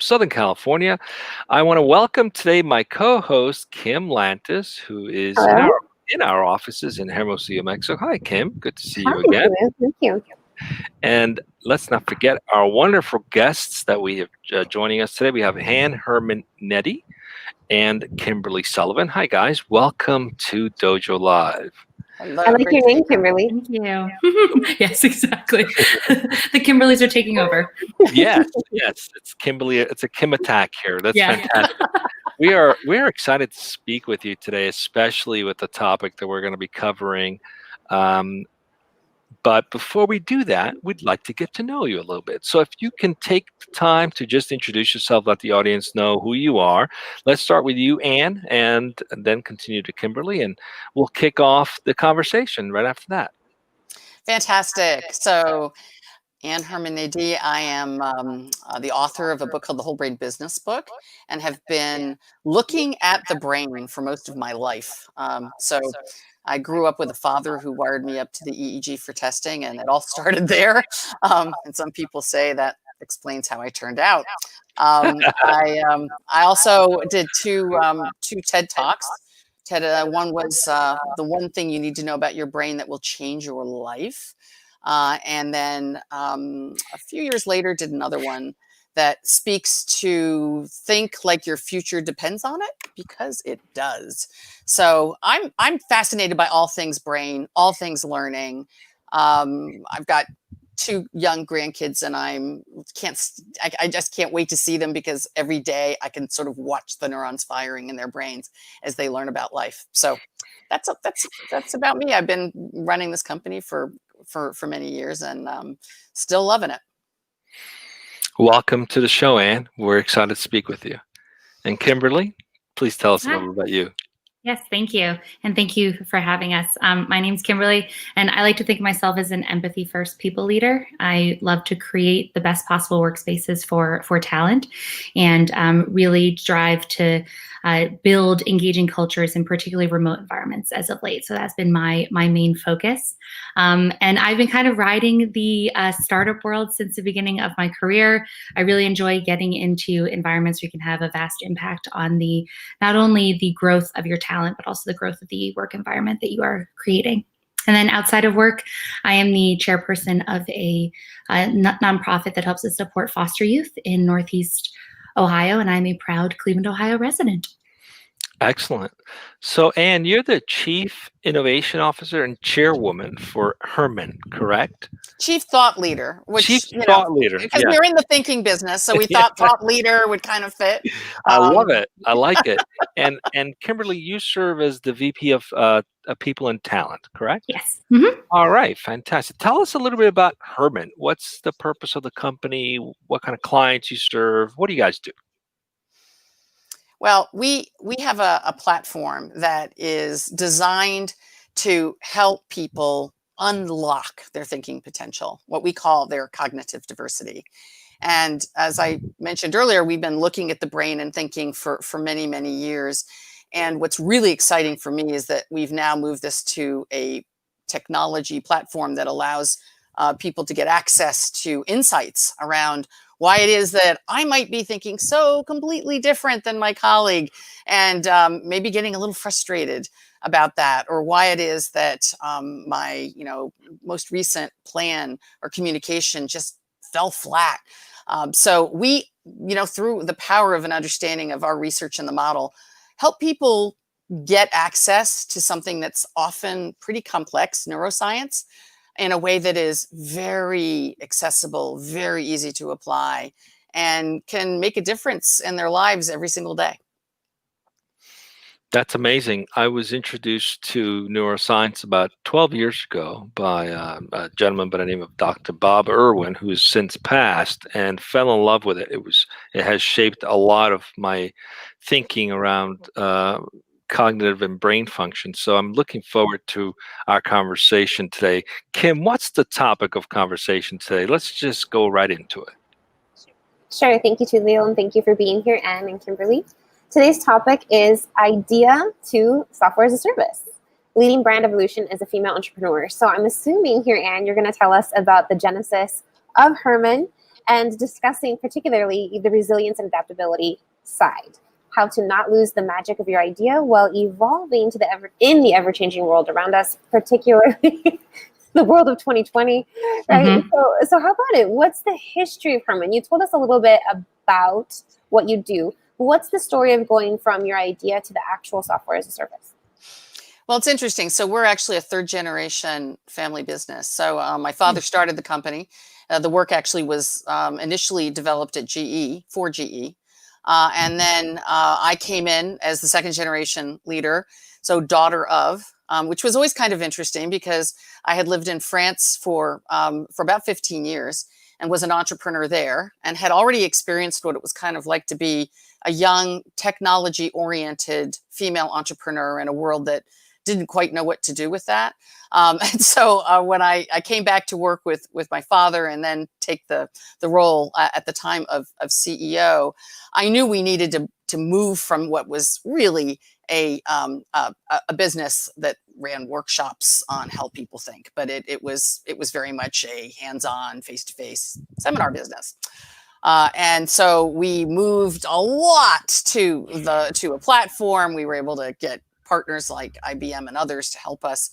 Southern California. I want to welcome today my co-host, Kim Lantis, who is Hello. in our offices in Hermosillo, Mexico. Hi, Kim. Good to see Hi, you again. Thank you. And let's not forget our wonderful guests that we have joining us today. We have Ann Herrmann and Kimberly Sullivan. Hi, guys. Welcome to DojoLIVE. Hello, I like your name, Kimberly. Thank you. Yes, exactly. The Kimberlys are taking over. Yes. It's Kimberly. It's a Kim attack here. That's Yeah. fantastic. We are excited to speak with you today, especially with the topic that we're going to be covering. But before we do that, we'd like to get to know you a little bit. So if you can take the time to just introduce yourself, let the audience know who you are. Let's start with you, Ann, and then continue to Kimberly, and we'll kick off the conversation right after that. Fantastic. So, Ann Herrmann, I am the author of a book called The Whole Brain Business Book, and have been looking at the brain for most of my life. So I grew up with a father who wired me up to the EEG for testing, and it all started there. And some people say that explains how I turned out. I also did two TED Talks. One was the one thing you need to know about your brain that will change your life. And then a few years later, did another one that speaks to think like your future depends on it, because it does. So I'm fascinated by all things brain, all things learning. I've got 2 young grandkids, and I just can't wait to see them, because every day I can sort of watch the neurons firing in their brains as they learn about life. So that's about me. I've been running this company for many years, and still loving it. Welcome to the show, Ann. We're excited to speak with you. And Kimberly, please tell us a little bit about you. Yes, thank you. And thank you for having us. My name's Kimberly, and I like to think of myself as an empathy-first people leader. I love to create the best possible workspaces for talent, and really drive to build engaging cultures in particularly remote environments as of late. So that's been my main focus. And I've been kind of riding the startup world since the beginning of my career. I really enjoy getting into environments where you can have a vast impact on not only the growth of your talent, but also the growth of the work environment that you are creating. And then outside of work, I am the chairperson of a nonprofit that helps us support foster youth in Northeast Ohio, and I'm a proud Cleveland, Ohio resident. Excellent. So, Ann, you're the Chief Innovation Officer and Chairwoman for Herrmann, correct? Chief Thought Leader, because Yeah. we're in the thinking business, so we thought Thought Leader would kind of fit. I love it. I like it. And Kimberly, you serve as the VP of People and Talent, correct? Yes. Mm-hmm. All right, fantastic. Tell us a little bit about Herrmann. What's the purpose of the company? What kind of clients you serve? What do you guys do? Well, we have a platform that is designed to help people unlock their thinking potential, what we call their cognitive diversity. And as I mentioned earlier, we've been looking at the brain and thinking for many, many years. And what's really exciting for me is that we've now moved this to a technology platform that allows people to get access to insights around why it is that I might be thinking so completely different than my colleague, and maybe getting a little frustrated about that, or why it is that my most recent plan or communication just fell flat. So we, through the power of an understanding of our research and the model, help people get access to something that's often pretty complex, neuroscience, in a way that is very accessible, very easy to apply, and can make a difference in their lives every single day. That's amazing. I was introduced to neuroscience about 12 years ago by a gentleman by the name of Dr. Bob Irwin, who has since passed, and fell in love with it. It has shaped a lot of my thinking around cognitive and brain function. So I'm looking forward to our conversation today. Kim, what's the topic of conversation today? Let's just go right into it. Sure. Thank you, Tulio, and thank you for being here, Ann and Kimberly. Today's topic is idea to software as a service. Leading brand evolution as a female entrepreneur. So I'm assuming here, Ann, you're going to tell us about the genesis of Herrmann and discussing particularly the resilience and adaptability side. How to not lose the magic of your idea while evolving to in the ever-changing world around us, particularly the world of 2020, right? Mhm. So how about it? What's the history of Herrmann? You told us a little bit about what you do. What's the story of going from your idea to the actual software as a service? Well, it's interesting. So we're actually a third generation family business. So my father started the company. The work actually was initially developed at GE, for GE. And then I came in as the second generation leader, so daughter of, which was always kind of interesting because I had lived in France for about 15 years and was an entrepreneur there and had already experienced what it was kind of like to be a young technology-oriented female entrepreneur in a world that didn't quite know what to do with that. And so when I came back to work with my father and then take the role at the time of CEO, I knew we needed to move from what was really a business that ran workshops on how people think, but it was very much a hands-on, face-to-face seminar business. And so we moved a lot to a platform. We were able to get partners like IBM and others to help us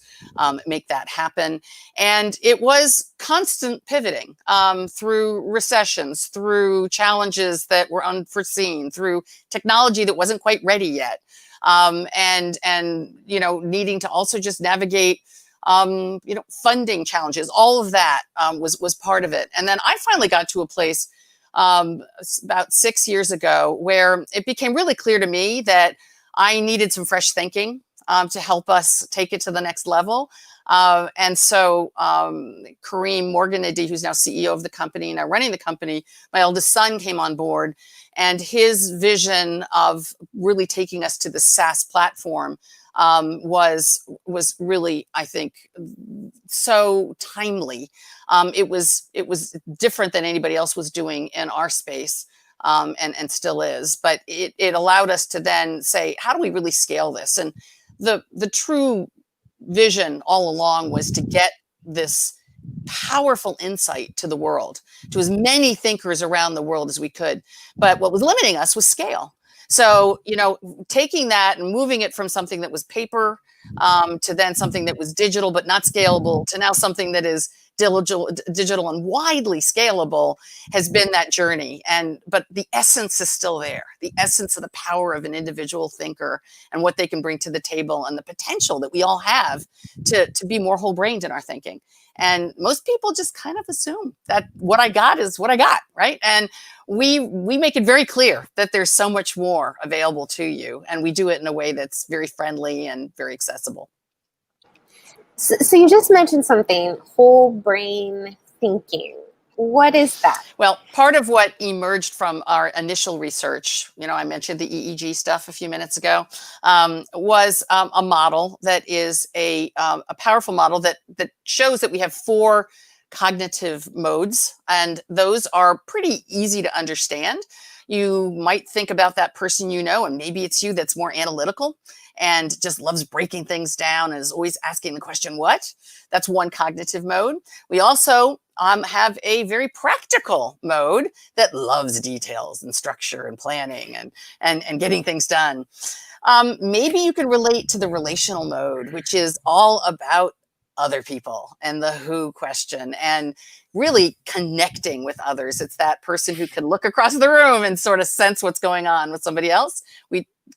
make that happen. And it was constant pivoting through recessions, through challenges that were unforeseen, through technology that wasn't quite ready yet. And needing to also just navigate funding challenges. All of that was part of it. And then I finally got to a place about 6 years ago where it became really clear to me that I needed some fresh thinking to help us take it to the next level. And so Kareem Morganady, who's now CEO of the company, now running the company, my oldest son came on board, and his vision of really taking us to the SaaS platform was really, I think, so timely. It was different than anybody else was doing in our space. And still is, but it allowed us to then say, how do we really scale this? And the true vision all along was to get this powerful insight to the world, to as many thinkers around the world as we could. But what was limiting us was scale. So, taking that and moving it from something that was paper to then something that was digital but not scalable to now something that is digital and widely scalable has been that journey. But the essence is still there. The essence of the power of an individual thinker and what they can bring to the table and the potential that we all have to be more whole-brained in our thinking. And most people just kind of assume that what I got is what I got, right? And we make it very clear that there's so much more available to you, and we do it in a way that's very friendly and very accessible. So you just mentioned something, whole brain thinking. What is that? Well, part of what emerged from our initial research, I mentioned the EEG stuff a few minutes ago, was a model that is a powerful model that shows that we have 4 cognitive modes, and those are pretty easy to understand. You might think about that person and maybe it's you that's more analytical and just loves breaking things down and is always asking the question, what? That's one cognitive mode. We also have a very practical mode that loves details and structure and planning and getting things done. Maybe you can relate to the relational mode, which is all about other people and the who question and really connecting with others. It's that person who can look across the room and sort of sense what's going on with somebody else.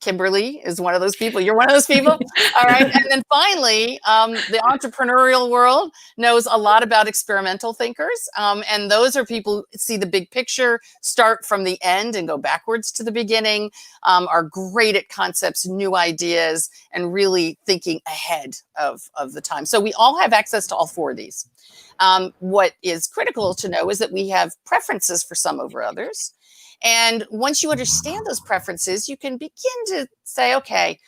Kimberly is one of those people. You're one of those people. All right. And then finally, the entrepreneurial world knows a lot about experimental thinkers. And those are people who see the big picture, start from the end and go backwards to the beginning, are great at concepts, new ideas, and really thinking ahead of the time. So we all have access to all 4 of these. What is critical to know is that we have preferences for some over others. And once you understand those preferences, you can begin to say, okay,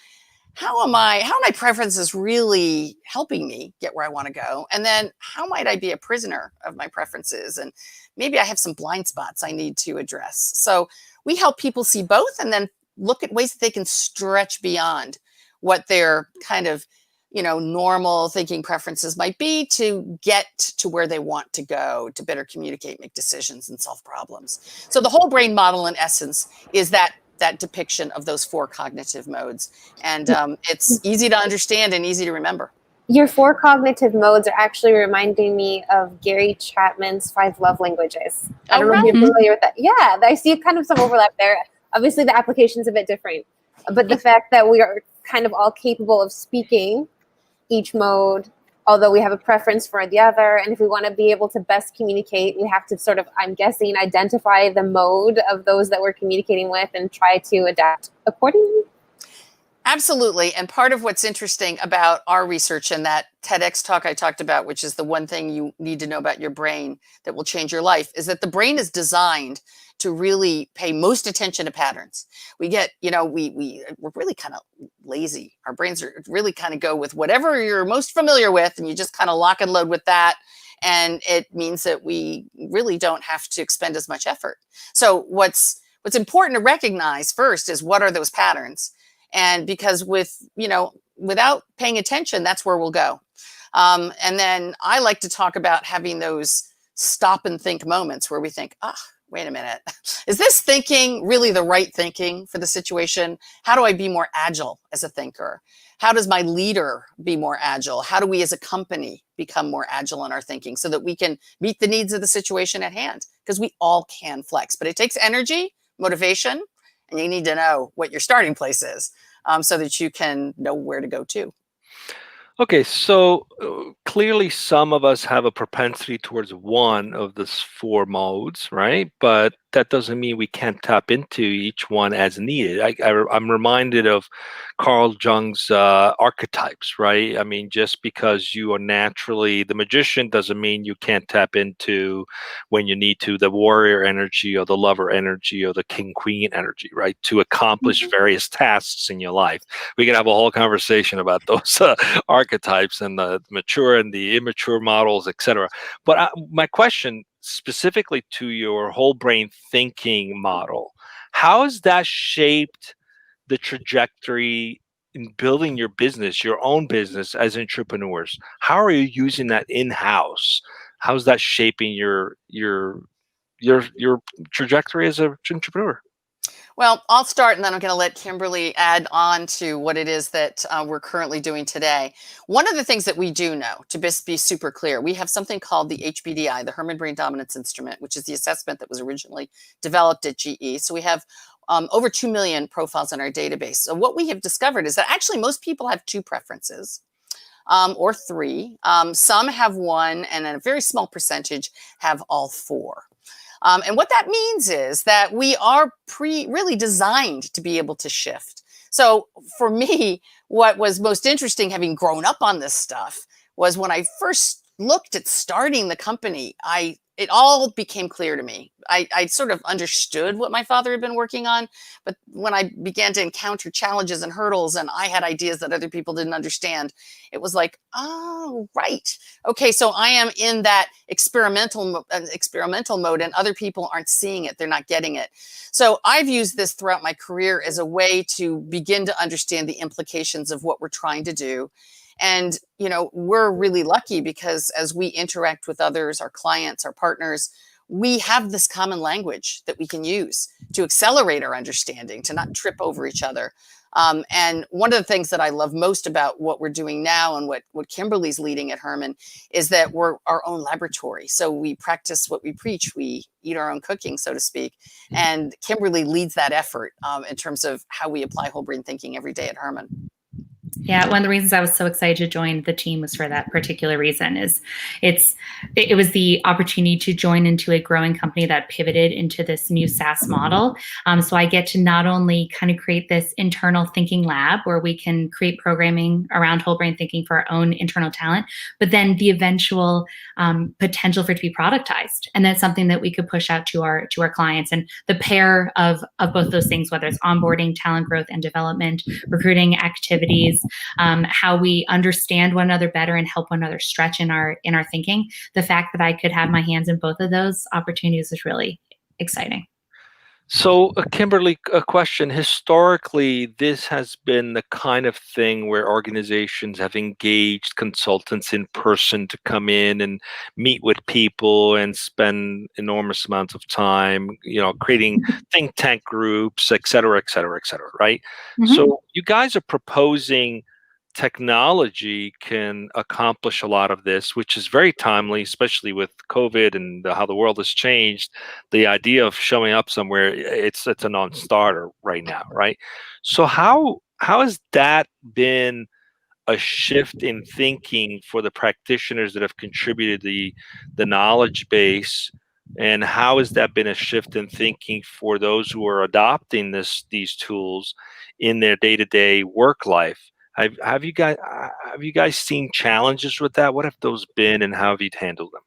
how are my preferences really helping me get where I want to go? And then how might I be a prisoner of my preferences? And maybe I have some blind spots I need to address. So we help people see both and then look at ways that they can stretch beyond what their kind of normal thinking preferences might be to get to where they want to go, to better communicate, make decisions, and solve problems. So the whole brain model, in essence, is that depiction of those 4 cognitive modes. And it's easy to understand and easy to remember. Your 4 cognitive modes are actually reminding me of Gary Chapman's 5 love languages. I don't know if you're familiar with that. Yeah, I see kind of some overlap there. Obviously, the application's a bit different. But the fact that we are kind of all capable of speaking each mode, although we have a preference for the other. And if we want to be able to best communicate, we have to sort of, I'm guessing, identify the mode of those that we're communicating with and try to adapt accordingly. Absolutely. And part of what's interesting about our research and that TEDx talk I talked about, which is the one thing you need to know about your brain that will change your life, is that the brain is designed to really pay most attention to patterns. We get, we're really kind of lazy. Our brains are really kind of go with whatever you're most familiar with, and you just kind of lock and load with that. And it means that we really don't have to expend as much effort. So what's important to recognize first is, what are those patterns? And because without paying attention, that's where we'll go. And then I like to talk about having those stop and think moments where we think, wait a minute, is this thinking really the right thinking for the situation? How do I be more agile as a thinker? How does my leader be more agile? How do we as a company become more agile in our thinking so that we can meet the needs of the situation at hand? Because we all can flex, but it takes energy, motivation, and you need to know what your starting place is so that you can know where to go to. Okay, so clearly some of us have a propensity towards one of the 4 modes, right? But that doesn't mean we can't tap into each one as needed. I'm reminded of Carl Jung's archetypes, right? I mean, just because you are naturally the magician doesn't mean you can't tap into, when you need to, the warrior energy or the lover energy or the king-queen energy, right? To accomplish various tasks in your life. We can have a whole conversation about those archetypes and the mature and the immature models, etc. But my question specifically to your whole brain thinking model, how has that shaped the trajectory in building your business, your own business as entrepreneurs? How are you using that in-house? How's that shaping your trajectory as an entrepreneur? Well, I'll start, and then I'm going to let Kimberly add on to what it is that we're currently doing today. One of the things that we do know, to be super clear, we have something called the HBDI, the Herrmann Brain Dominance Instrument, which is the assessment that was originally developed at GE. So we have over 2 million profiles in our database. So what we have discovered is that actually most people have 2 preferences. Or 3. Some have 1, and a very small percentage have all 4. And what that means is that we are really designed to be able to shift. So for me, what was most interesting, having grown up on this stuff, was when I first looked at starting the company, it all became clear to me. I sort of understood what my father had been working on, but when I began to encounter challenges and hurdles and I had ideas that other people didn't understand, it was like, oh, right. Okay, so I am in that experimental mode and other people aren't seeing it. They're not getting it. So I've used this throughout my career as a way to begin to understand the implications of what we're trying to do. And, we're really lucky because as we interact with others, our clients, our partners, we have this common language that we can use to accelerate our understanding, to not trip over each other. And one of the things that I love most about what we're doing now and what Kimberly's leading at Herrmann is that we're our own laboratory. So we practice what we preach. We eat our own cooking, so to speak. And Kimberly leads that effort in terms of how we apply whole brain thinking every day at Herrmann. Yeah, one of the reasons I was so excited to join the team was for that particular reason. It was the opportunity to join into a growing company that pivoted into this new SaaS model. So I get to not only kind of create this internal thinking lab where we can create programming around whole brain thinking for our own internal talent, but then the eventual potential for it to be productized. And that's something that we could push out to our clients. And the pair of both those things, whether it's onboarding, talent growth and development, recruiting activities, how we understand one another better and help one another stretch in our thinking. The fact that I could have my hands in both of those opportunities is really exciting. So, Kimberly, a question. Historically, this has been the kind of thing where organizations have engaged consultants in person to come in and meet with people and spend enormous amounts of time, creating think tank groups, et cetera, et cetera, et cetera, right? Mhm. So, you guys are proposing technology can accomplish a lot of this, which is very timely, especially with COVID and how the world has changed. The idea of showing up somewhere, it's a non-starter right now, right? So how has that been a shift in thinking for the practitioners that have contributed the knowledge base, and how has that been a shift in thinking for those who are adopting these tools in their day-to-day work life? Have you guys seen challenges with that? What have those been, and how have you handled them?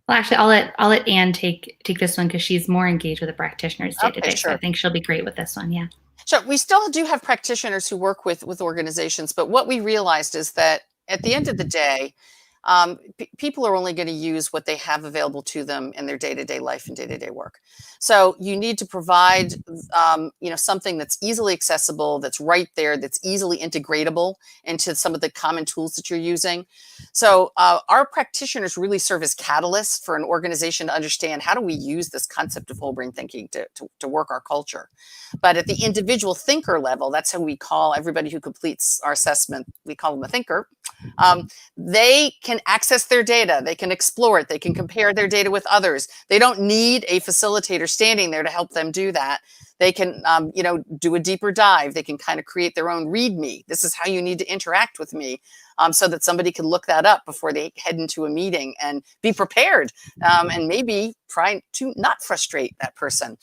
Well, actually, I'll let Ann take this one because she's more engaged with the practitioners day to Okay, day. So I sure. think she'll be great with this one. Yeah. So we still do have practitioners who work with organizations, but what we realized is that at the end of the day, people are only going to use what they have available to them in their day-to-day life and day-to-day work. So you need to provide, something that's easily accessible, that's right there, that's easily integratable into some of the common tools that you're using. So our practitioners really serve as catalysts for an organization to understand how do we use this concept of whole brain thinking to work our culture. But at the individual thinker level, that's how we call everybody who completes our assessment. We call them a thinker. They can access their data. They can explore it. They can compare their data with others. They don't need a facilitator standing there to help them do that. They can, do a deeper dive. They can kind of create their own README. This is how you need to interact with me, so that somebody can look that up before they head into a meeting and be prepared, and maybe try to not frustrate that person,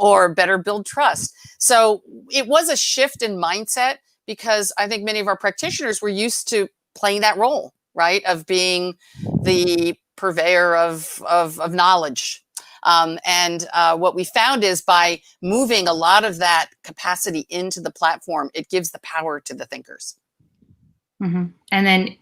or better build trust. So it was a shift in mindset because I think many of our practitioners were used to playing that role, right, of being the purveyor of knowledge. And what we found is by moving a lot of that capacity into the platform, it gives the power to the thinkers. Mm-hmm. And then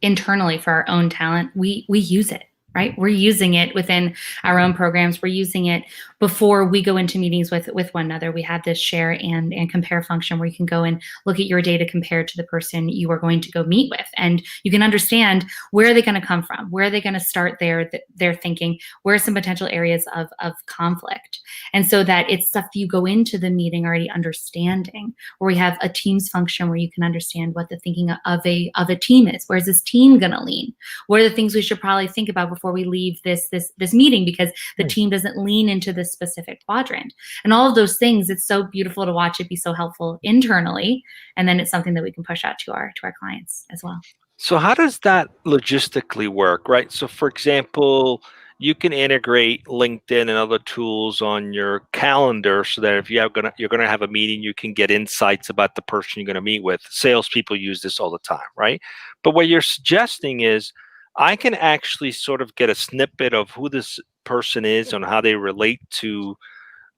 internally for our own talent, we use it, right? We're using it within our own programs. We're using it before we go into meetings with one another. We have this share and compare function where you can go and look at your data compared to the person you are going to go meet with. And you can understand where are they going to come from? Where are they going to start their thinking? Where are some potential areas of conflict? And so that it's stuff you go into the meeting already understanding, where we have a teams function where you can understand what the thinking of a team is. Where's this team going to lean? What are the things we should probably think about before we leave this meeting, because the team doesn't lean into this specific quadrant? And all of those things, it's so beautiful to watch it be so helpful internally, and then it's something that we can push out to our clients as well. So how does that logistically work, right? So for example, you can integrate LinkedIn and other tools on your calendar so that if you're gonna have a meeting, you can get insights about the person you're gonna meet with. Salespeople use this all the time, right? But what you're suggesting is I can actually sort of get a snippet of who this person is and how they relate to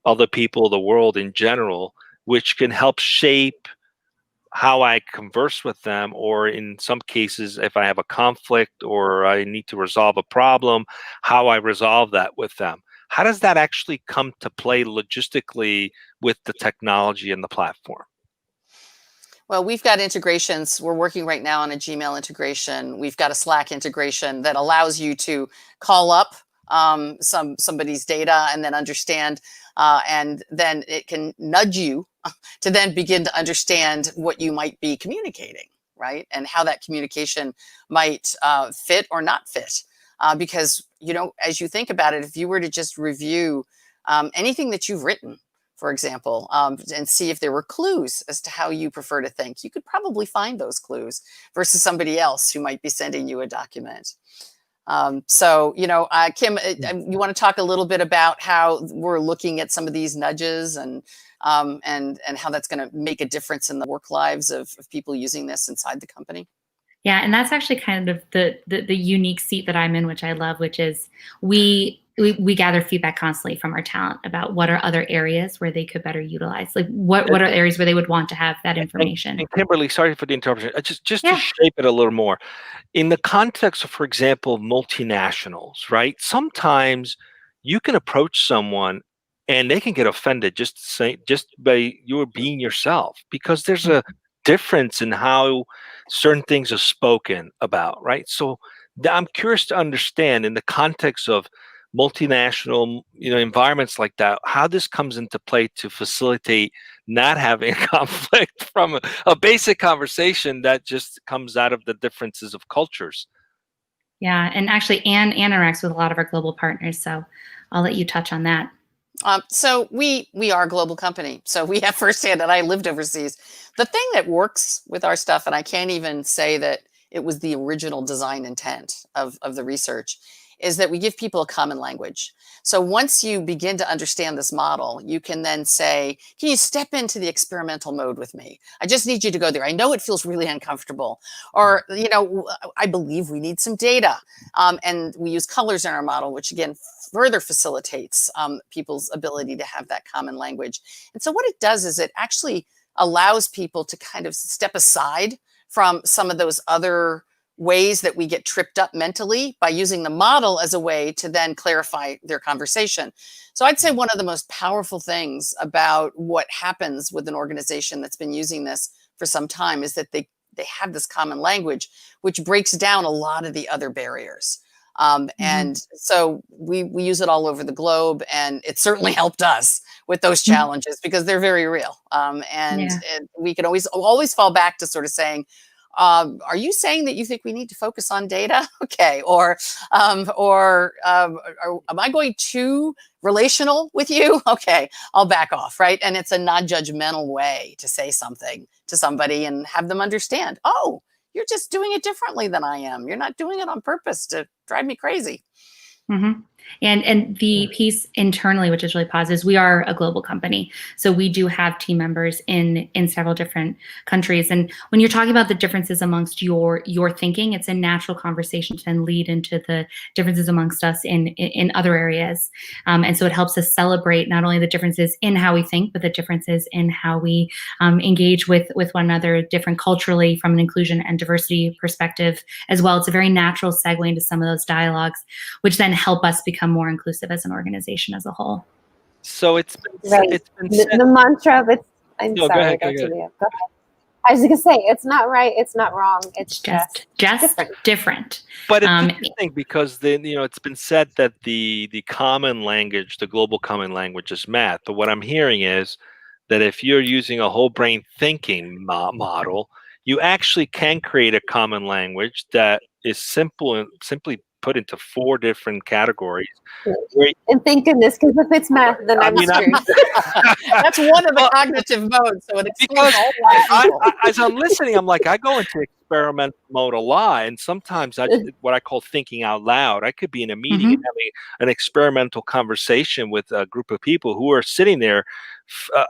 other people, the world in general, which can help shape how I converse with them, or in some cases, if I have a conflict or I need to resolve a problem, how I resolve that with them. How does that actually come to play logistically with the technology and the platform? Well, we've got integrations. We're working right now on a Gmail integration. We've got a Slack integration that allows you to call up somebody's data and then understand, and then it can nudge you to then begin to understand what you might be communicating, right? And how that communication might fit or not fit. Because, as you think about it, if you were to just review anything that you've written, for example, and see if there were clues as to how you prefer to think, you could probably find those clues versus somebody else who might be sending you a document. Kim, you want to talk a little bit about how we're looking at some of these nudges and how that's going to make a difference in the work lives of people using this inside the company? Yeah, and that's actually kind of the unique seat that I'm in, which I love, which is we gather feedback constantly from our talent about what are other areas where they could better utilize, like what are areas where they would want to have that information. And Kimberly, sorry for the interruption. Just Yeah. to shape it a little more, in the context of, for example, multinationals, right? Sometimes you can approach someone and they can get offended just by you being yourself, because there's a difference in how certain things are spoken about, right? So I'm curious to understand, in the context of multinational, environments like that, how this comes into play to facilitate not having a conflict from a basic conversation that just comes out of the differences of cultures. Yeah, and actually, Ann interacts with a lot of our global partners, so I'll let you touch on that. So we are a global company. So we have firsthand, and I lived overseas. The thing that works with our stuff, and I can't even say that it was the original design intent of the research, is that we give people a common language. So once you begin to understand this model, you can then say, can you step into the experimental mode with me? I just need you to go there. I know it feels really uncomfortable. Or, I believe we need some data. And we use colors in our model, which again, further facilitates people's ability to have that common language. And so what it does is it actually allows people to kind of step aside from some of those other ways that we get tripped up mentally by using the model as a way to then clarify their conversation. So I'd say one of the most powerful things about what happens with an organization that's been using this for some time is that they have this common language, which breaks down a lot of the other barriers. And so we use it all over the globe, and it certainly helped us with those challenges because they're very real. And we can always fall back to sort of saying, are you saying that you think we need to focus on data? Okay. Or am I going too relational with you? Okay, I'll back off, right? And it's a non-judgmental way to say something to somebody and have them understand, oh, you're just doing it differently than I am. You're not doing it on purpose to drive me crazy. Mm-hmm. And the piece internally, which is really positive, is we are a global company. So we do have team members in several different countries. And when you're talking about the differences amongst your thinking, it's a natural conversation to then lead into the differences amongst us in other areas. And so it helps us celebrate not only the differences in how we think, but the differences in how we engage with one another, different culturally from an inclusion and diversity perspective as well. It's a very natural segue into some of those dialogues, which then help us become more inclusive as an organization as a whole. So it's been the mantra of it's. I'm No, sorry, go ahead. Go ahead. I was going to say it's not right, it's not wrong. It's just different. But it's interesting because it's been said that the common language, the global common language, is math. But what I'm hearing is that if you're using a whole brain thinking model, you actually can create a common language that is simply put into 4 different categories. And thank goodness, because if it's math, then I'm screwed. That's one of the cognitive modes. So it explains as I'm listening, I'm like, I go into experimental mode a lot, and sometimes what I call thinking out loud. I could be in a meeting and having an experimental conversation with a group of people who are sitting there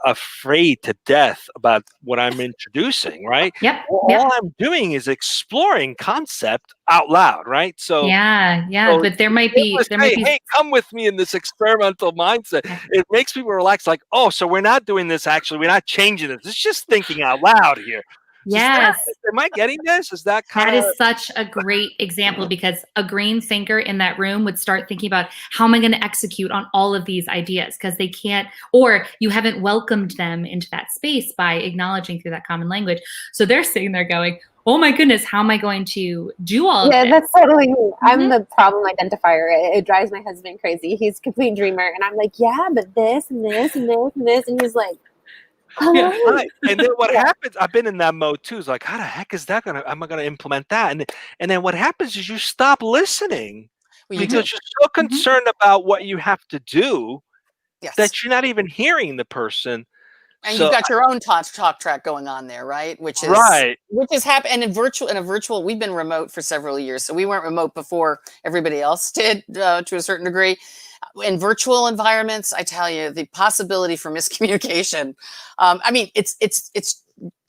afraid to death about what I'm introducing, right? All I'm doing is exploring concept out loud, right? So but there might be hey, come with me in this experimental mindset. It makes people relax, like, oh, so we're not doing this, actually, we're not changing this. It's just thinking out loud here. Yes. Am I getting this? Is that That is such a great example, because a green thinker in that room would start thinking about, how am I going to execute on all of these ideas? Because they can't, or you haven't welcomed them into that space by acknowledging through that common language. So they're sitting there going, oh my goodness, how am I going to do all of this? Yeah, that's totally me. I'm the problem identifier. It drives my husband crazy. He's a complete dreamer. And I'm like, yeah, but this and this and this and this. And he's like, right. And then what happens, I've been in that mode too. It's like, how the heck is that am I gonna implement that? And then what happens is you stop listening because you're so concerned about what you have to do that you're not even hearing the person. And you've got your own talk track going on there, right? Which is happening. And in a virtual, we've been remote for several years. So we weren't remote before everybody else did, to a certain degree. In virtual environments, I tell you, the possibility for miscommunication. I mean, it's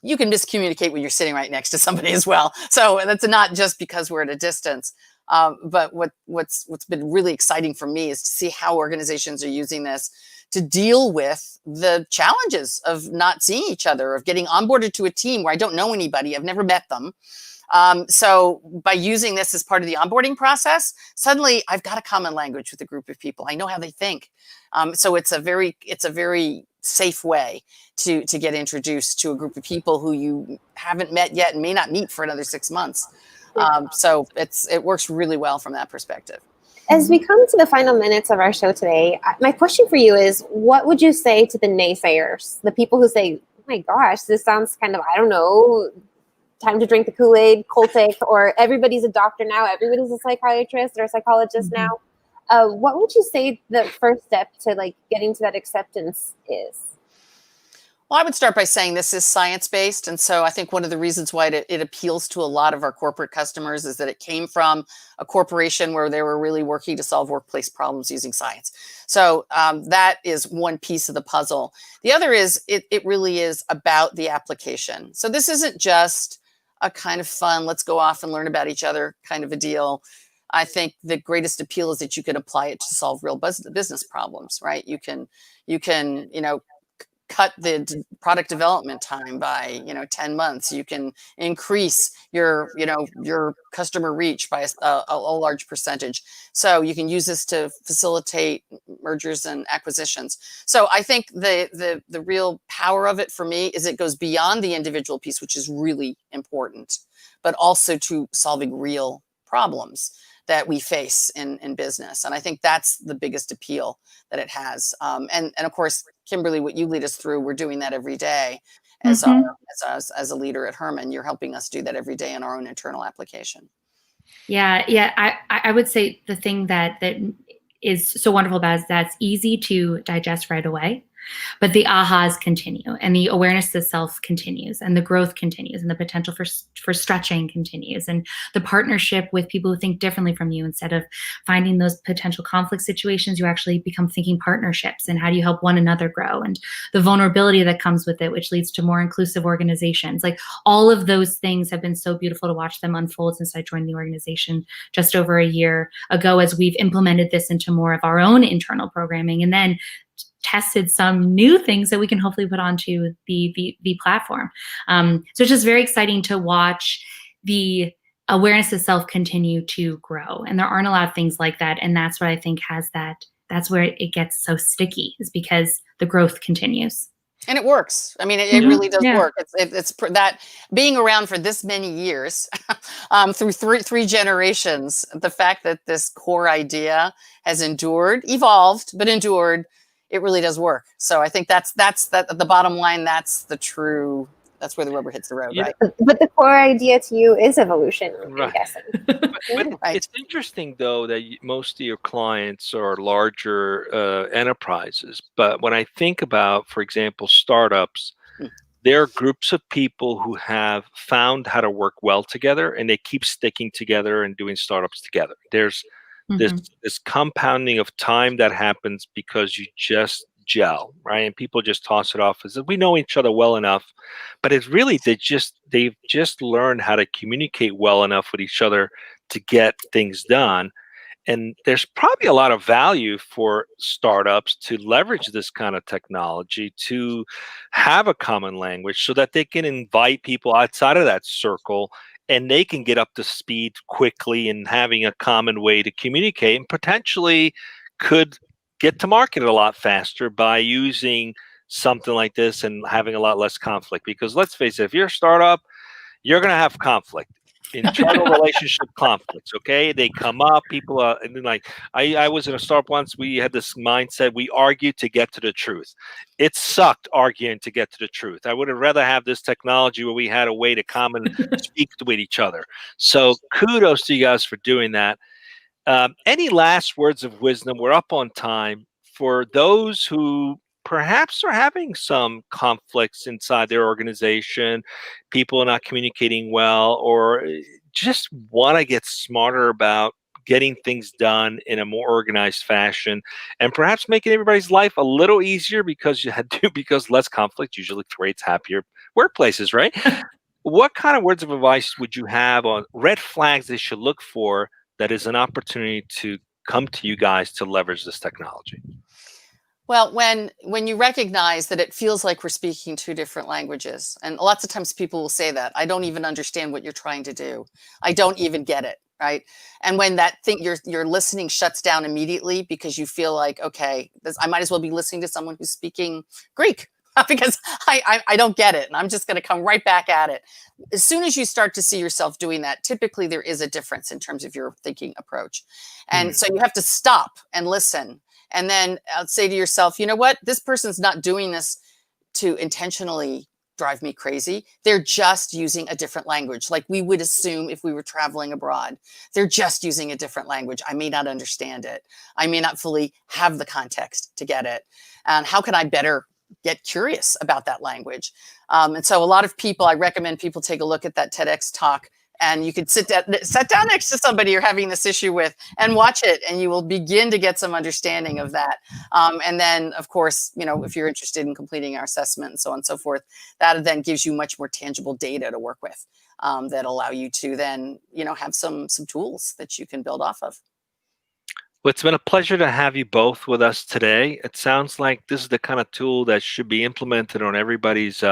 you can miscommunicate when you're sitting right next to somebody as well. So that's not just because we're at a distance. But what's been really exciting for me is to see how organizations are using this to deal with the challenges of not seeing each other, of getting onboarded to a team where I don't know anybody, I've never met them. So by using this as part of the onboarding process, suddenly I've got a common language with a group of people. I know how they think. So it's a very safe way to get introduced to a group of people who you haven't met yet and may not meet for another 6 months. So it works really well from that perspective. As we come to the final minutes of our show today, my question for you is, what would you say to the naysayers, the people who say, oh my gosh, this sounds kind of, I don't know, time to drink the Kool-Aid, cultic, or everybody's a doctor now, everybody's a psychiatrist or a psychologist now. What would you say the first step to like getting to that acceptance is? Well, I would start by saying this is science-based. And so I think one of the reasons why it appeals to a lot of our corporate customers is that it came from a corporation where they were really working to solve workplace problems using science. So that is one piece of the puzzle. The other is it really is about the application. So this isn't just a kind of fun, let's go off and learn about each other kind of a deal. I think the greatest appeal is that you can apply it to solve real business problems, right? You can, cut the product development time by 10 months. You can increase your customer reach by a large percentage. So you can use this to facilitate mergers and acquisitions. So I think the real power of it for me is it goes beyond the individual piece, which is really important, but also to solving real problems that we face in business. And I think that's the biggest appeal that it has. And of course, Kimberly, what you lead us through, we're doing that every day as a leader at Herrmann. You're helping us do that every day in our own internal application. Yeah. I would say the thing that is so wonderful about it is that it's easy to digest right away. But the ahas continue, and the awareness of self continues, and the growth continues, and the potential for stretching continues, and the partnership with people who think differently from you. Instead of finding those potential conflict situations, you actually become thinking partnerships, and how do you help one another grow, and the vulnerability that comes with it, which leads to more inclusive organizations. Like, all of those things have been so beautiful to watch them unfold since I joined the organization just over a year ago, as we've implemented this into more of our own internal programming, and then tested some new things that we can hopefully put onto the platform. So it's just very exciting to watch the awareness of self continue to grow. And there aren't a lot of things like that. And that's what I think that's where it gets so sticky, is because the growth continues. And it works. I mean, it really does work. It's that being around for this many years, through three generations, the fact that this core idea has evolved, but endured, it really does work. So I think that's the bottom line. That's where the rubber hits the road, right? But the core idea to you is evolution, right. I'm guessing. But it's interesting, though, that most of your clients are larger enterprises. But when I think about, for example, startups, there are groups of people who have found how to work well together, and they keep sticking together and doing startups together. There's this compounding of time that happens because you just gel, right? And people just toss it off as we know each other well enough, but it's really they've just learned how to communicate well enough with each other to get things done. And there's probably a lot of value for startups to leverage this kind of technology to have a common language so that they can invite people outside of that circle, and they can get up to speed quickly and having a common way to communicate, and potentially could get to market a lot faster by using something like this and having a lot less conflict. Because let's face it, if you're a startup, you're going to have conflict. Internal relationship conflicts, okay? They come up, people are, and then like, I was in a startup once, we had this mindset, we argue to get to the truth. It sucked arguing to get to the truth. I would have rather have this technology where we had a way to speak with each other. So kudos to you guys for doing that. Any last words of wisdom? We're up on time. For those who perhaps are having some conflicts inside their organization, people are not communicating well, or just want to get smarter about getting things done in a more organized fashion, and perhaps making everybody's life a little easier because less conflict usually creates happier workplaces, right? What kind of words of advice would you have on red flags they should look for that is an opportunity to come to you guys to leverage this technology? Well, when you recognize that it feels like we're speaking two different languages, and lots of times people will say that, I don't even understand what you're trying to do. I don't even get it, right? And when that thing your listening shuts down immediately because you feel like, okay, I might as well be listening to someone who's speaking Greek because I don't get it, and I'm just going to come right back at it. As soon as you start to see yourself doing that, typically there is a difference in terms of your thinking approach. And so you have to stop and listen. And then say to yourself, you know what? This person's not doing this to intentionally drive me crazy. They're just using a different language, like we would assume if we were traveling abroad. They're just using a different language. I may not understand it. I may not fully have the context to get it. And how can I better get curious about that language? And so a lot of people, I recommend people take a look at that TEDx talk, and you could sit down next to somebody you're having this issue with and watch it, and you will begin to get some understanding of that. And then, of course, you know, if you're interested in completing our assessment and so on and so forth, that then gives you much more tangible data to work with that allow you to then, you know, have some tools that you can build off of. Well, it's been a pleasure to have you both with us today. It sounds like this is the kind of tool that should be implemented on everybody's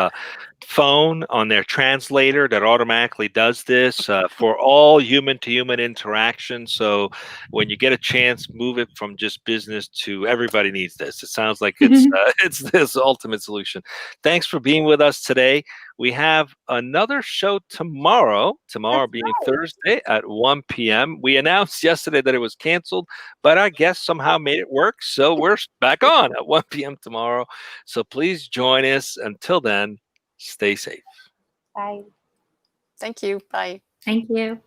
phone, on their translator that automatically does this for all human-to-human interaction. So when you get a chance, move it from just business to everybody needs this. It sounds like it's this ultimate solution. Thanks for being with us today. We have another show tomorrow being Thursday at 1 p.m. We announced yesterday that it was canceled, but our guest somehow made it work. So we're back on at 1 p.m. tomorrow. So please join us. Until then, stay safe. Bye. Thank you. Bye. Thank you.